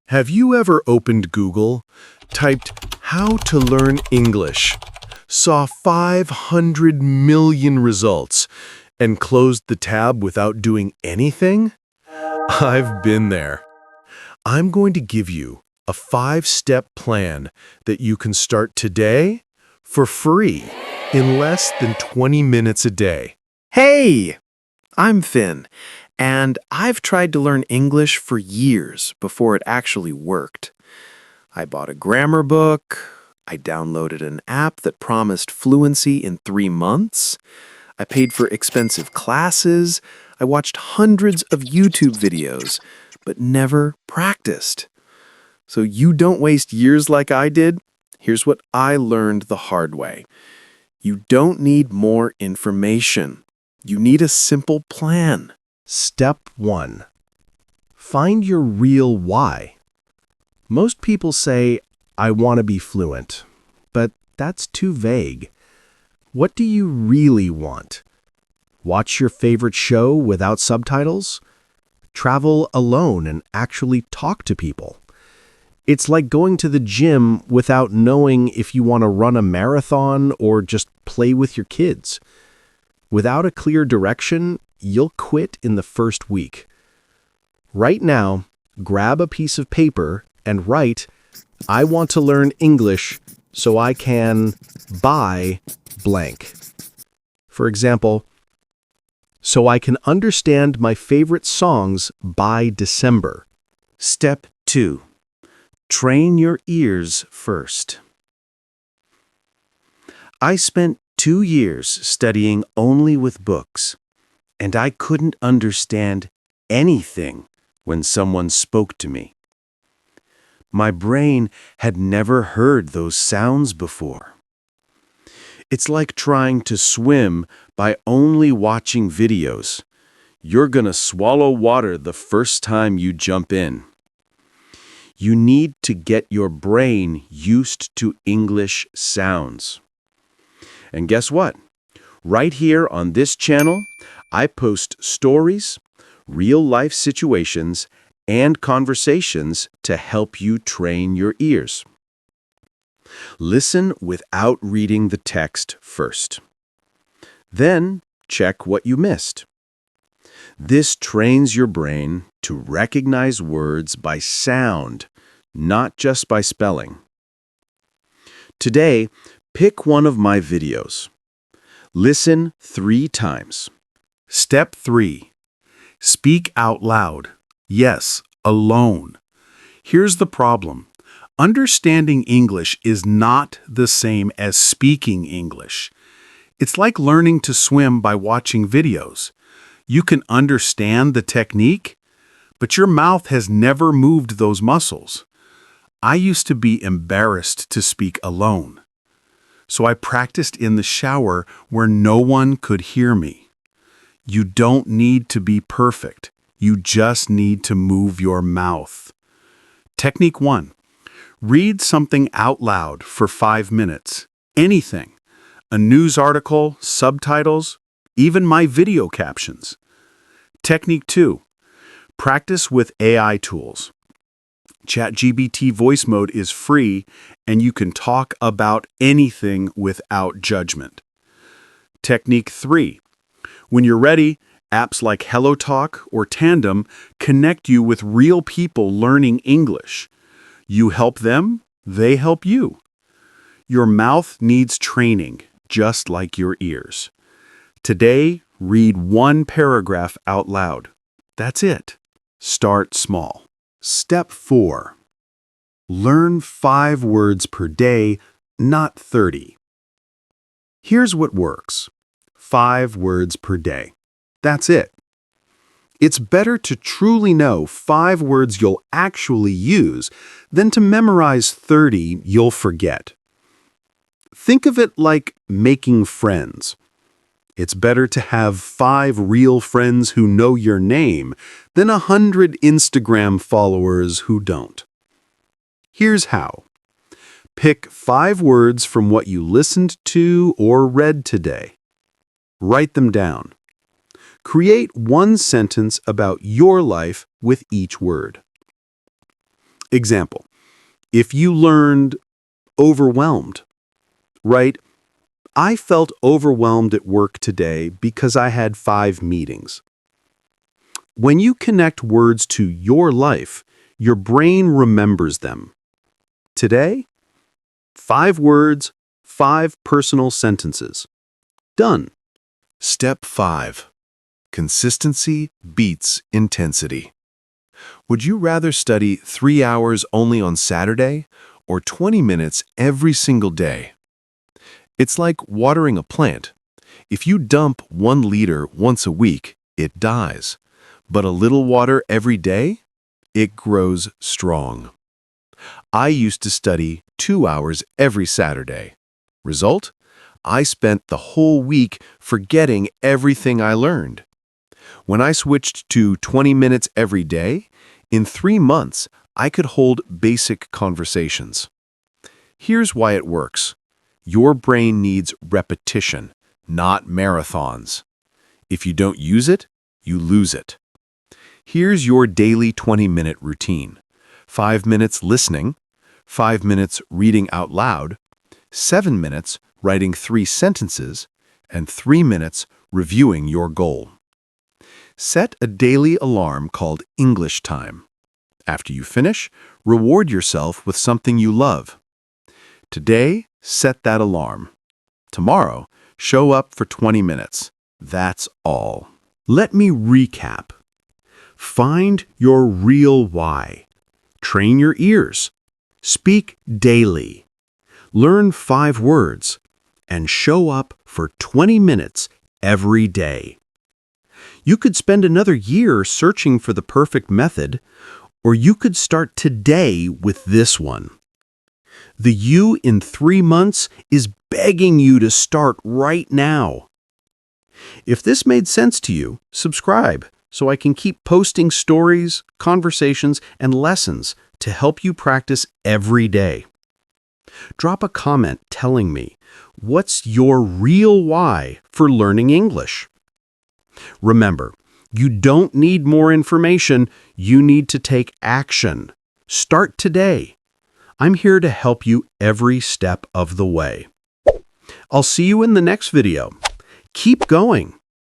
Have you ever opened Google, typed "how to learn English," saw 500 million results, and closed the tab without doing anything? I've been there. I'm going to give you a 5-step plan that you can start today for free in less than 20 minutes a day. Hey, I'm Finn, and I've tried to learn English for years before it actually worked. I bought a grammar book, I downloaded an app that promised fluency in 3 months, I paid for expensive classes, I watched hundreds of YouTube videos, but never practiced. So you don't waste years like I did. Here's what I learned the hard way. You don't need more information. You need a simple plan. Step 1. Find your real why. Most people say, "I want to be fluent," but that's too vague. What do you really want? Watch your favorite show without subtitles? Travel alone and actually talk to people? It's like going to the gym without knowing if you want to run a marathon or just play with your kids. Without a clear direction, you'll quit in the first week. Right now, grab a piece of paper and write, "I want to learn English so I can buy blank." For example, "so I can understand my favorite songs by December." Step 2. Train your ears first. I spent 2 years studying only with books, and I couldn't understand anything when someone spoke to me. My brain had never heard those sounds before. It's like trying to swim by only watching videos. You're gonna swallow water the first time you jump in. You need to get your brain used to English sounds. And guess what? Right here on this channel, I post stories, real-life situations, and conversations to help you train your ears. Listen without reading the text first. Then check what you missed. This trains your brain to recognize words by sound, not just by spelling. Today, pick one of my videos. Listen 3 times. Step 3. Speak out loud. Yes, alone. Here's the problem. Understanding English is not the same as speaking English. It's like learning to swim by watching videos. You can understand the technique, but your mouth has never moved those muscles. I used to be embarrassed to speak alone. So I practiced in the shower where no one could hear me. You don't need to be perfect. You just need to move your mouth. Technique 1. Read something out loud for 5 minutes. Anything. A news article, subtitles, even my video captions. Technique 2. Practice with AI tools. ChatGPT voice mode is free, and you can talk about anything without judgment. Technique 3. When you're ready, apps like HelloTalk or Tandem connect you with real people learning English. You help them, they help you. Your mouth needs training, just like your ears. Today, read 1 paragraph out loud. That's it. Start small. Step 4. Learn 5 words per day, not 30. Here's what works. 5 words per day. That's it. It's better to truly know 5 words you'll actually use than to memorize 30 you'll forget. Think of it like making friends. It's better to have 5 real friends who know your name than 100 Instagram followers who don't. Here's how. Pick 5 words from what you listened to or read today. Write them down. Create 1 sentence about your life with each word. Example, if you learned overwhelmed, write, I felt overwhelmed at work today because I had 5 meetings. When you connect words to your life, your brain remembers them. Today, 5 words, 5 personal sentences. Done. Step 5. Consistency beats intensity. Would you rather study 3 hours only on Saturday or 20 minutes every single day? It's like watering a plant. If you dump 1 liter once a week, it dies. But a little water every day, it grows strong. I used to study 2 hours every Saturday. Result? I spent the whole week forgetting everything I learned. When I switched to 20 minutes every day, in 3 months, I could hold basic conversations. Here's why it works. Your brain needs repetition, not marathons. If you don't use it, you lose it. Here's your daily 20-minute routine. 5 minutes listening, 5 minutes reading out loud, 7 minutes writing 3 sentences, and 3 minutes reviewing your goal. Set a daily alarm called English time. After you finish, reward yourself with something you love. Today, set that alarm. Tomorrow, show up for 20 minutes. That's all. Let me recap. Find your real why. Train your ears. Speak daily. Learn 5 words. And show up for 20 minutes every day. You could spend another year searching for the perfect method, or you could start today with this one. The you in 3 months is begging you to start right now. If this made sense to you, subscribe so I can keep posting stories, conversations, and lessons to help you practice every day. Drop a comment telling me, what's your real why for learning English? Remember, you don't need more information, you need to take action. Start today. I'm here to help you every step of the way. I'll see you in the next video. Keep going.